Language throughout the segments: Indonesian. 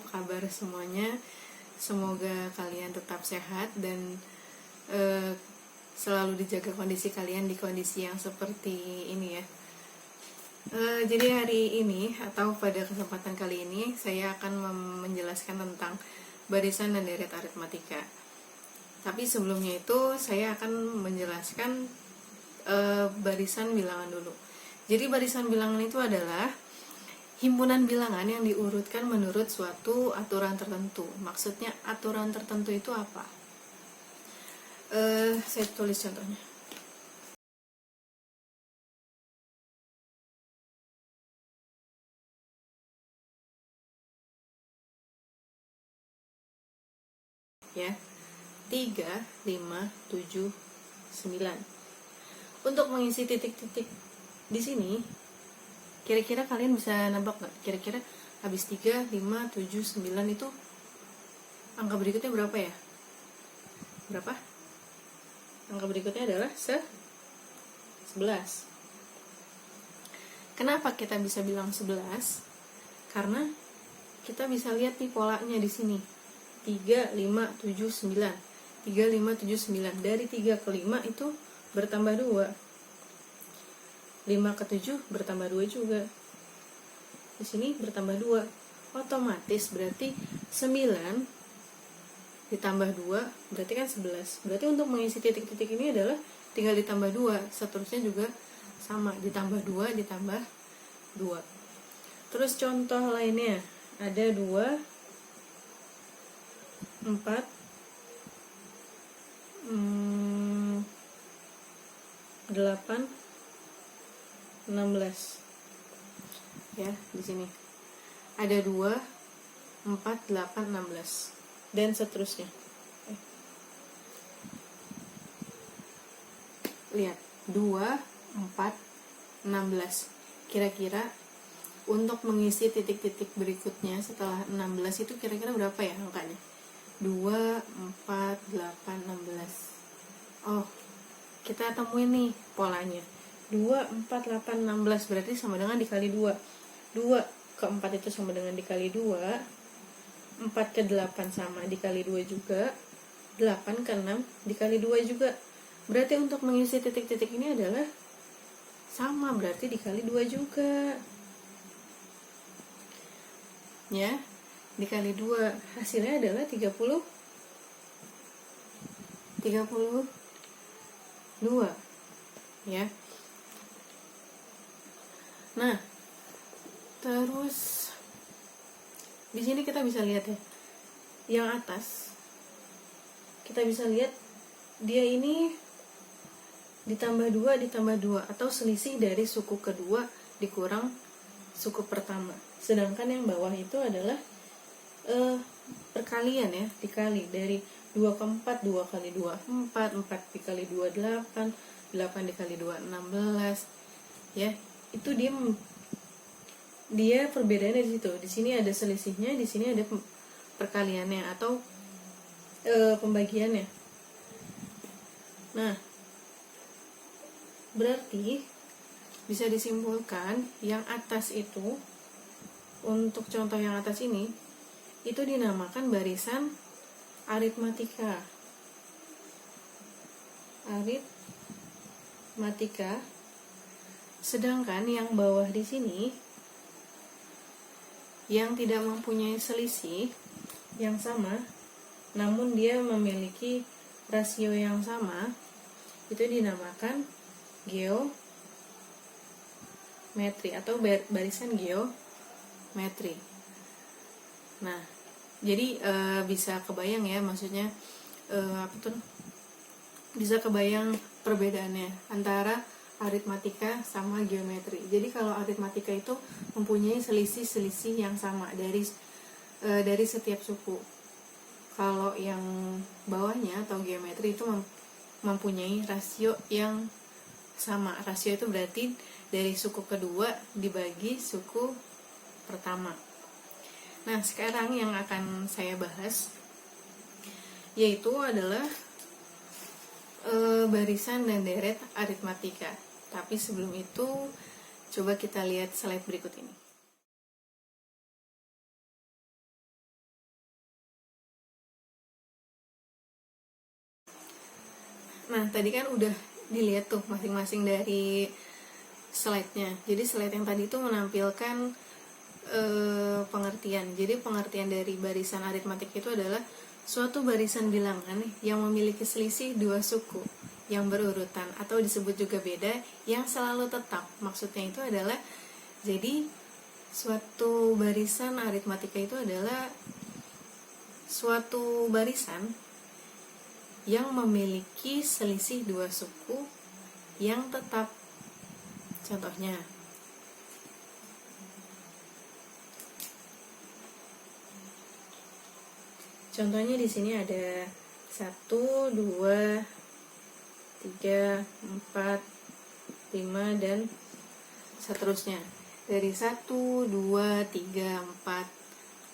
apa kabar semuanya? Semoga kalian tetap sehat dan selalu dijaga kondisi kalian di kondisi yang seperti ini ya. Jadi hari ini atau pada kesempatan kali ini saya akan menjelaskan tentang barisan dan deret aritmatika. Tapi sebelumnya itu saya akan menjelaskan barisan bilangan dulu. Jadi barisan bilangan itu adalah himpunan bilangan yang diurutkan menurut suatu aturan tertentu. Maksudnya aturan tertentu itu apa? Saya tulis contohnya. Ya, 3, 5, 7, 9. Untuk mengisi titik-titik di sini, kira-kira kalian bisa nebak nggak? Kira-kira habis 3, 5, 7, 9 itu angka berikutnya berapa ya? Berapa? Angka berikutnya adalah 11. Kenapa kita bisa bilang 11? Karena kita bisa lihat nih polanya di sini. 3, 5, 7, 9. 3, 5, 7, 9. Dari 3 ke 5 itu bertambah 2. 5 ke 7 bertambah 2 juga. Di sini bertambah 2. Otomatis berarti 9 ditambah 2 berarti kan 11. Berarti untuk mengisi titik-titik ini adalah tinggal ditambah 2. Seterusnya juga sama, ditambah 2 ditambah 2. Terus contoh lainnya ada 2, 4, 8, 16. Ya, di sini ada 2, 4, 8, 16 dan seterusnya. Lihat, 2, 4, 16. Kira-kira untuk mengisi titik-titik berikutnya setelah 16 itu kira-kira berapa ya angkanya? 2, 4, 8, 16. Oh, kita temuin nih polanya. 2, 4, 8, 16 berarti sama dengan dikali 2. 2 ke 4 itu sama dengan dikali 2. 4 ke 8 sama dikali 2 juga. 8 ke 6 dikali 2 juga. Berarti untuk mengisi titik-titik ini adalah sama, berarti dikali 2 juga. Ya, dikali 2 hasilnya adalah 32 ya. Nah, terus di sini kita bisa lihat ya, yang atas kita bisa lihat dia ini ditambah 2 ditambah 2 atau selisih dari suku kedua dikurang suku pertama. Sedangkan yang bawah itu adalah perkalian ya, dikali dari 2 ke 4, 2 kali 2 4, 4 dikali 2 8, 8 dikali 2 16 ya. Itu dia perbedaannya di situ. Di sini ada selisihnya, di sini ada perkaliannya atau pembagiannya. Nah, berarti bisa disimpulkan yang atas itu, untuk contoh yang atas ini, itu dinamakan barisan aritmatika. Aritmatika. Sedangkan yang bawah di sini yang tidak mempunyai selisih yang sama, namun dia memiliki rasio yang sama, itu dinamakan geometri atau barisan geometri. Nah, jadi bisa kebayang ya, maksudnya bisa kebayang perbedaannya antara aritmatika sama geometri. Jadi kalau aritmatika itu mempunyai selisih-selisih yang sama dari setiap suku. Kalau yang bawahnya atau geometri itu mempunyai rasio yang sama. Rasio itu berarti dari suku kedua dibagi suku pertama. Nah, sekarang yang akan saya bahas yaitu adalah barisan dan deret aritmatika. Tapi sebelum itu, coba kita lihat slide berikut ini. Nah, tadi kan udah dilihat tuh masing-masing dari slide-nya. Jadi slide yang tadi itu menampilkan pengertian. Jadi pengertian dari barisan aritmatik itu adalah suatu barisan bilangan yang memiliki selisih dua suku yang berurutan atau disebut juga beda yang selalu tetap. Maksudnya itu adalah, jadi suatu barisan aritmatika itu adalah suatu barisan yang memiliki selisih dua suku yang tetap. Contohnya, di sini ada 1, 2, 3, 4, 5, dan seterusnya. Dari 1, 2, 3, 4,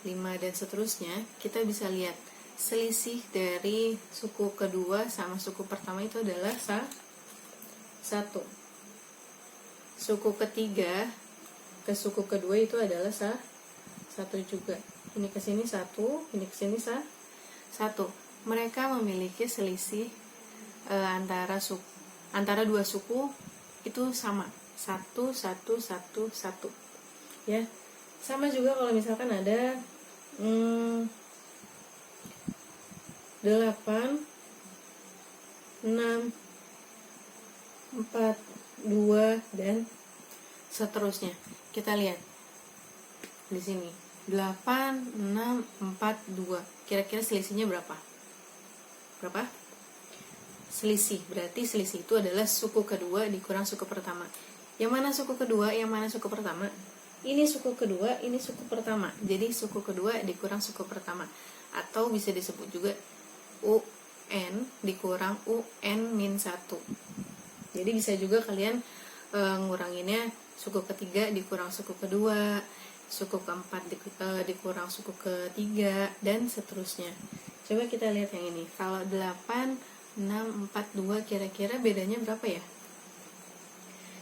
5, dan seterusnya, kita bisa lihat selisih dari suku kedua sama suku pertama itu adalah 1. Suku ketiga ke suku kedua itu adalah 1 juga. Ini ke sini 1, ini ke sini 1. Mereka memiliki selisih antara dua suku itu sama. 1, 1, 1, 1. Ya. Sama juga kalau misalkan ada 8, 6, 4, 2, dan seterusnya. Kita lihat di sini 8, 6, 4, 2. Kira-kira selisihnya berapa? Selisih, berarti selisih itu adalah suku kedua dikurang suku pertama. Yang mana suku kedua, yang mana suku pertama? Ini suku kedua, ini suku pertama. Jadi suku kedua dikurang suku pertama, atau bisa disebut juga UN dikurang UN-1. Jadi bisa juga kalian nguranginnya suku ketiga dikurang suku kedua, suku keempat dikurang suku ketiga, dan seterusnya. Coba kita lihat yang ini. Kalau 8, 6, 4, 2, kira-kira bedanya berapa ya?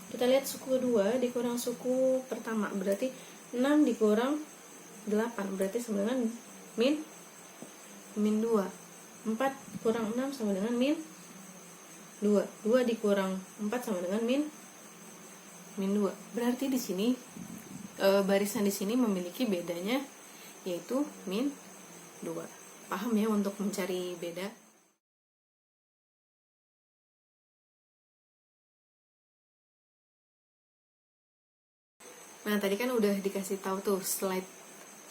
Kita lihat suku kedua dikurang suku pertama, berarti 6 dikurang 8, berarti sama dengan min 2. 4 kurang 6 sama dengan min 2. 2 dikurang 4 sama dengan min 2. Berarti di sini barisan di sini memiliki bedanya, yaitu min 2. Paham ya untuk mencari beda? Nah, tadi kan udah dikasih tahu tuh slide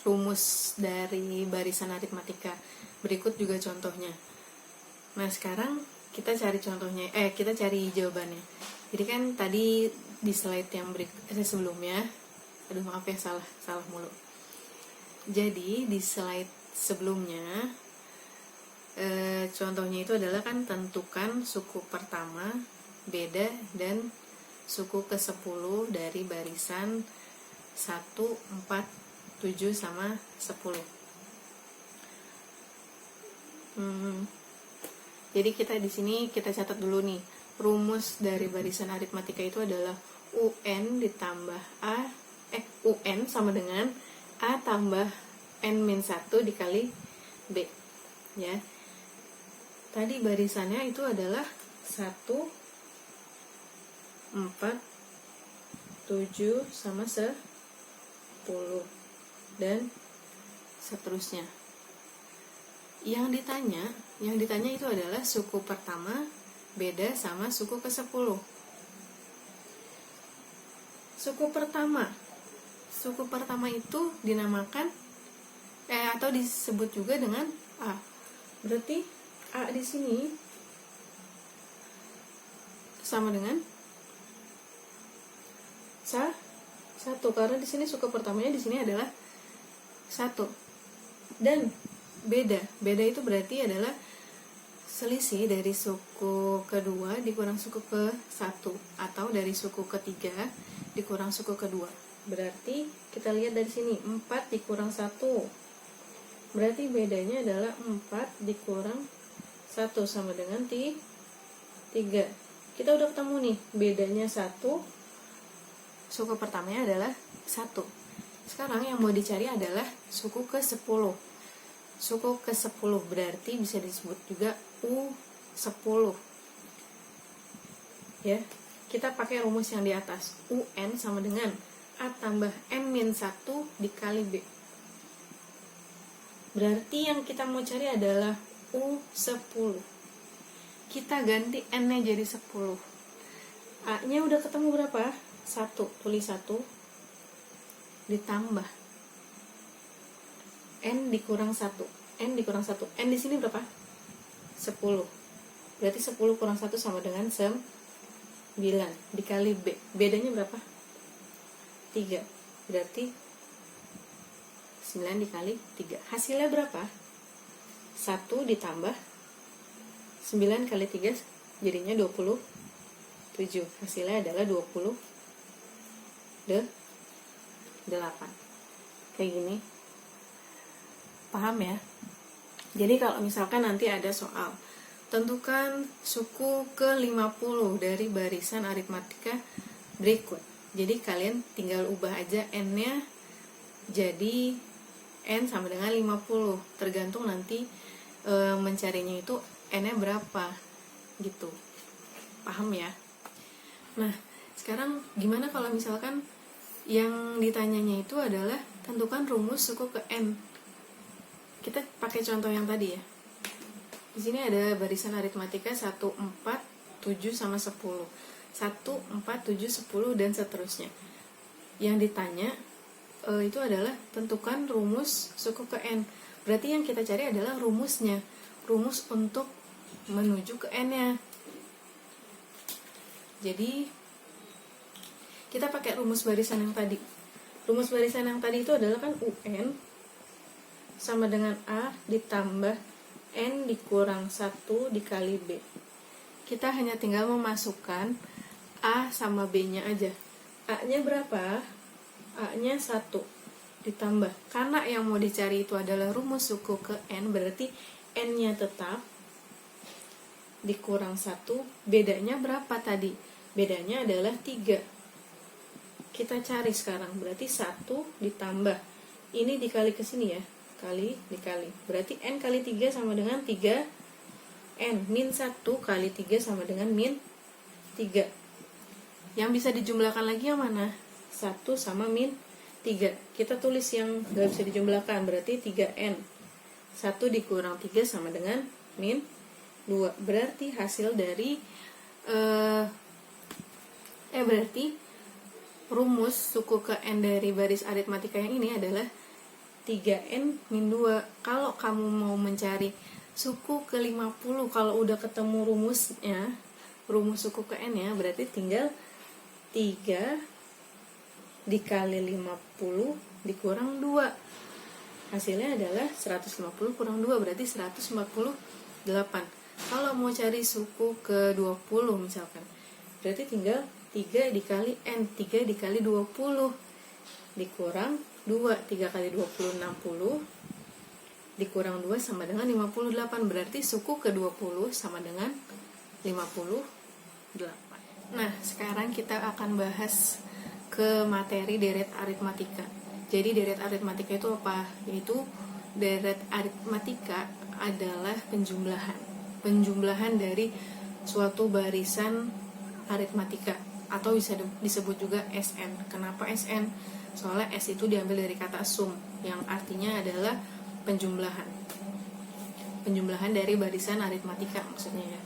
rumus dari barisan aritmatika. Berikut juga contohnya. Nah, sekarang kita cari contohnya, kita cari jawabannya. Jadi kan tadi di slide yang sebelumnya, aduh maaf ya, salah mulu. Jadi di slide sebelumnya contohnya itu adalah kan tentukan suku pertama, beda, dan suku ke-10 dari barisan 1, 4, 7 sama 10. Jadi kita di sini kita catat dulu nih, rumus dari barisan aritmatika itu adalah UN ditambah UN sama dengan A tambah N-1 dikali B. Ya. Tadi barisannya itu adalah 1, 4, 7 sama 10, dan seterusnya. Yang ditanya itu adalah suku pertama, beda, sama suku ke-10. Suku pertama itu dinamakan atau disebut juga dengan A. Berarti A di sini sama dengan 1, karena di sini suku pertamanya di sini adalah 1. Dan beda itu berarti adalah selisih dari suku kedua dikurang suku ke-1, atau dari suku ketiga dikurang suku kedua. Berarti kita lihat dari sini 4 dikurang 1, berarti bedanya adalah 4 dikurang 1 sama dengan 3. Kita udah ketemu nih, bedanya 1, suku pertamanya adalah 1. Sekarang yang mau dicari adalah suku ke-10. Suku ke-10 berarti bisa disebut juga U10. ya. Kita pakai rumus yang di atas. UN sama dengan A tambah N-1 dikali B. Berarti yang kita mau cari adalah U10. Kita ganti N-nya jadi 10. A-nya udah ketemu berapa? 1. Tulis 1. Ditambah N dikurang 1. N dikurang 1. N di sini berapa? 10. Berarti 10 kurang 1 sama dengan 9. Dikali B. Bedanya berapa? 3. Berarti 9 dikali 3. Hasilnya berapa? 1 ditambah 9 kali 3 jadinya 27. Hasilnya adalah 28. Kayak gini. Paham ya? Jadi kalau misalkan nanti ada soal, tentukan suku ke-50 dari barisan aritmatika berikut. Jadi kalian tinggal ubah aja N-nya jadi N sama dengan 50. Tergantung nanti mencarinya itu N-nya berapa gitu. Paham ya? Nah, sekarang gimana kalau misalkan yang ditanyanya itu adalah tentukan rumus suku ke N. Kita pakai contoh yang tadi ya. Di sini ada barisan aritmatika 1, 4, 7 sama 10. 1, 4, 7, 10 dan seterusnya. Yang ditanya itu adalah tentukan rumus suku ke N. Berarti yang kita cari adalah rumusnya. Rumus untuk menuju ke N-nya. Jadi kita pakai rumus barisan yang tadi. Rumus barisan yang tadi itu adalah kan UN sama dengan A ditambah N dikurang 1 dikali B. Kita hanya tinggal memasukkan A sama B-nya aja. A-nya berapa? A-nya 1 ditambah. Karena yang mau dicari itu adalah rumus suku ke N, berarti N-nya tetap dikurang 1. Bedanya berapa tadi? Bedanya adalah 3. Kita cari sekarang. Berarti 1 ditambah. Ini dikali ke sini ya. Kali dikali. Berarti N kali 3 sama dengan 3 N. Min 1 kali 3 sama dengan min 3. Yang bisa dijumlahkan lagi yang mana? 1 sama min 3. Kita tulis yang gak bisa dijumlahkan. Berarti 3N. 1 dikurang 3 sama dengan min 2. Berarti hasil dari berarti rumus suku ke N dari baris aritmatika yang ini adalah 3N min 2. Kalau kamu mau mencari suku ke 50, kalau udah ketemu rumusnya, rumus suku ke N ya, berarti tinggal 3 dikali 50 dikurang 2. Hasilnya adalah 150 kurang 2, berarti 148. Kalau mau cari suku ke 20 misalkan, berarti tinggal 3 dikali N, 3 dikali 20 dikurang 2. 3 kali 20, 60 dikurang 2 sama dengan 58. Berarti suku ke 20 sama dengan 58. Nah, sekarang kita akan bahas ke materi deret aritmatika. Jadi deret aritmatika itu apa? Yaitu deret aritmatika adalah penjumlahan dari suatu barisan aritmatika, atau bisa disebut juga SN. Kenapa SN? Soalnya S itu diambil dari kata sum, yang artinya adalah penjumlahan dari barisan aritmatika maksudnya ya.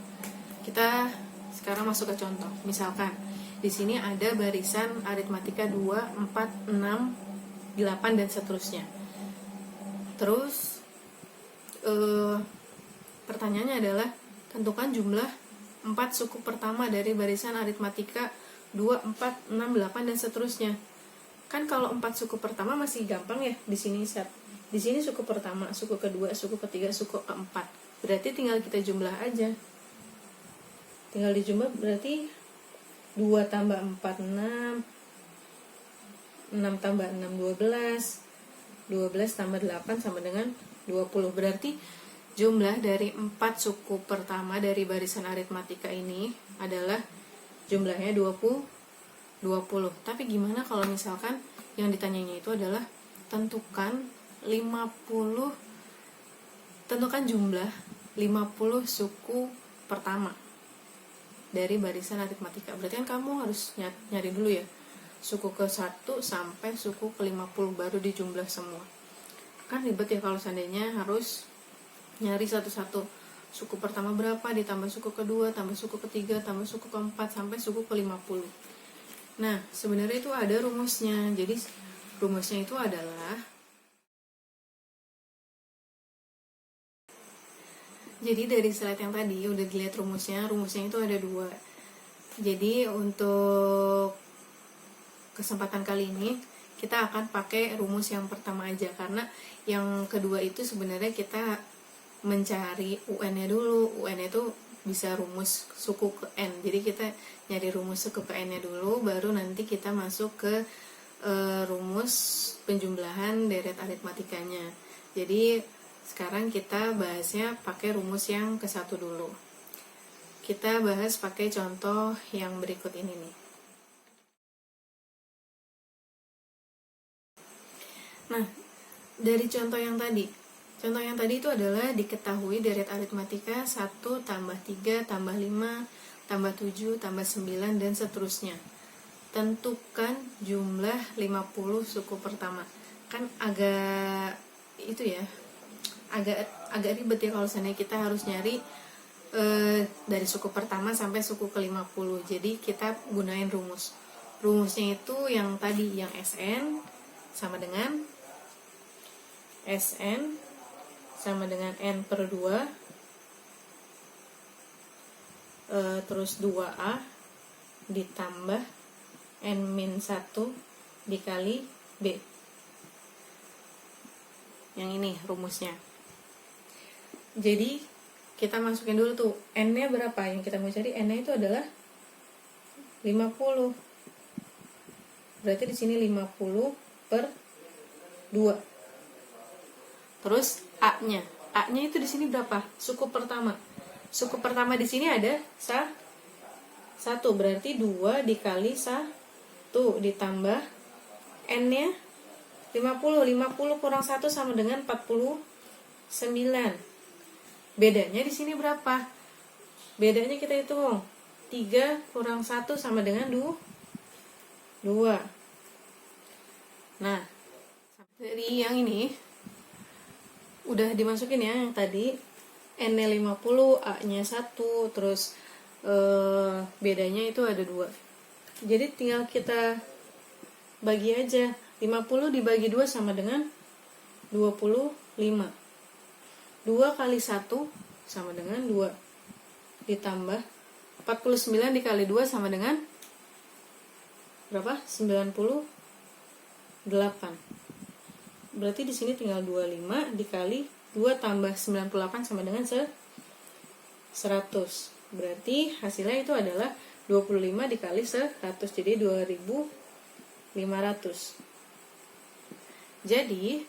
Kita sekarang masuk ke contoh. Misalkan di sini ada barisan aritmatika 2, 4, 6, 8 dan seterusnya. Terus pertanyaannya adalah tentukan jumlah 4 suku pertama dari barisan aritmatika 2, 4, 6, 8 dan seterusnya. Kan kalau 4 suku pertama masih gampang ya, di sini suku pertama, suku kedua, suku ketiga, suku keempat. Berarti tinggal kita jumlah aja. Tinggal dijumlah, berarti 2 tambah 4 6, 6 tambah 6 12, 12 tambah 8 sama dengan 20. Berarti jumlah dari 4 suku pertama dari barisan aritmatika ini adalah jumlahnya 20. Tapi gimana kalau misalkan yang ditanyanya itu adalah tentukan jumlah 50 suku pertama. dari barisan aritmatika. Berarti kan kamu harus nyari dulu ya, suku ke-1 sampai suku ke-50 baru dijumlah semua. Kan ribet ya kalau seandainya harus nyari satu-satu. Suku pertama berapa, ditambah suku kedua, tambah suku ketiga, tambah suku keempat, sampai suku ke-50. Nah, sebenarnya itu ada rumusnya. Jadi, rumusnya itu adalah, jadi dari slide yang tadi udah dilihat rumusnya itu ada 2. Jadi untuk kesempatan kali ini kita akan pakai rumus yang pertama aja, karena yang kedua itu sebenarnya kita mencari UN-nya dulu. UN itu bisa rumus suku ke N, jadi kita nyari rumus suku ke N-nya dulu, baru nanti kita masuk ke rumus penjumlahan deret aritmatikanya. Jadi sekarang kita bahasnya pakai rumus yang ke-1 dulu. Kita bahas pakai contoh yang berikut ini nih. Nah, dari contoh yang tadi itu adalah diketahui deret aritmatika 1 tambah 3 tambah 5 tambah 7 tambah 9 dan seterusnya. Tentukan jumlah 50 suku pertama. Kan agak itu ya, agak ribet ya kalau seandainya kita harus nyari dari suku pertama sampai suku ke-50. Jadi kita gunain rumusnya itu yang tadi, yang SN sama dengan N per 2 terus 2A ditambah N-1 dikali B. Yang ini rumusnya. Jadi kita masukin dulu tuh N-nya berapa yang kita mau cari. N-nya itu adalah 50. Berarti di sini 50 per 2. Terus A-nya itu di sini berapa? Suku pertama di sini ada 1, berarti 2 dikali 1 ditambah N-nya 50 kurang 1 sama dengan 49. Bedanya di sini berapa? Bedanya kita hitung. 3 kurang 1 sama dengan 2. Nah, dari yang ini udah dimasukin ya yang tadi. N-nya 50, A-nya 1, terus bedanya itu ada 2. Jadi tinggal kita bagi aja. 50 dibagi 2 sama dengan 25. 2 kali 1 sama dengan 2. Ditambah 49 dikali 2 sama dengan berapa? 98. Berarti di sini tinggal 25 dikali 2 tambah 98 sama dengan 100. Berarti hasilnya itu adalah 25 dikali 100, jadi 2500. Jadi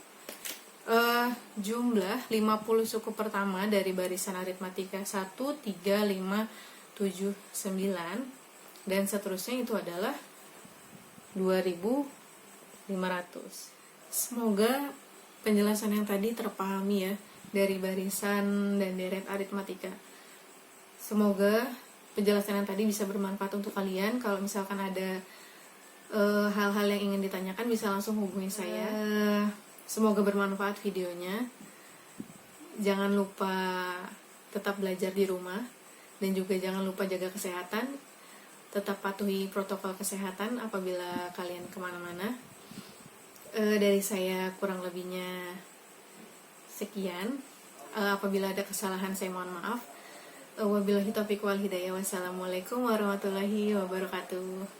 jumlah 50 suku pertama dari barisan aritmatika 1, 3, 5, 7, 9 dan seterusnya itu adalah 2500. Semoga penjelasan yang tadi terpahami ya, dari barisan dan deret aritmatika. Semoga penjelasan yang tadi bisa bermanfaat untuk kalian. Kalau misalkan ada hal-hal yang ingin ditanyakan, bisa langsung hubungi saya. Semoga bermanfaat videonya. Jangan lupa tetap belajar di rumah, dan juga jangan lupa jaga kesehatan. Tetap patuhi protokol kesehatan apabila kalian kemana-mana. Dari saya kurang lebihnya sekian. Apabila ada kesalahan saya mohon maaf. Wabillahi taufiq wal hidayah. Wassalamualaikum warahmatullahi wabarakatuh.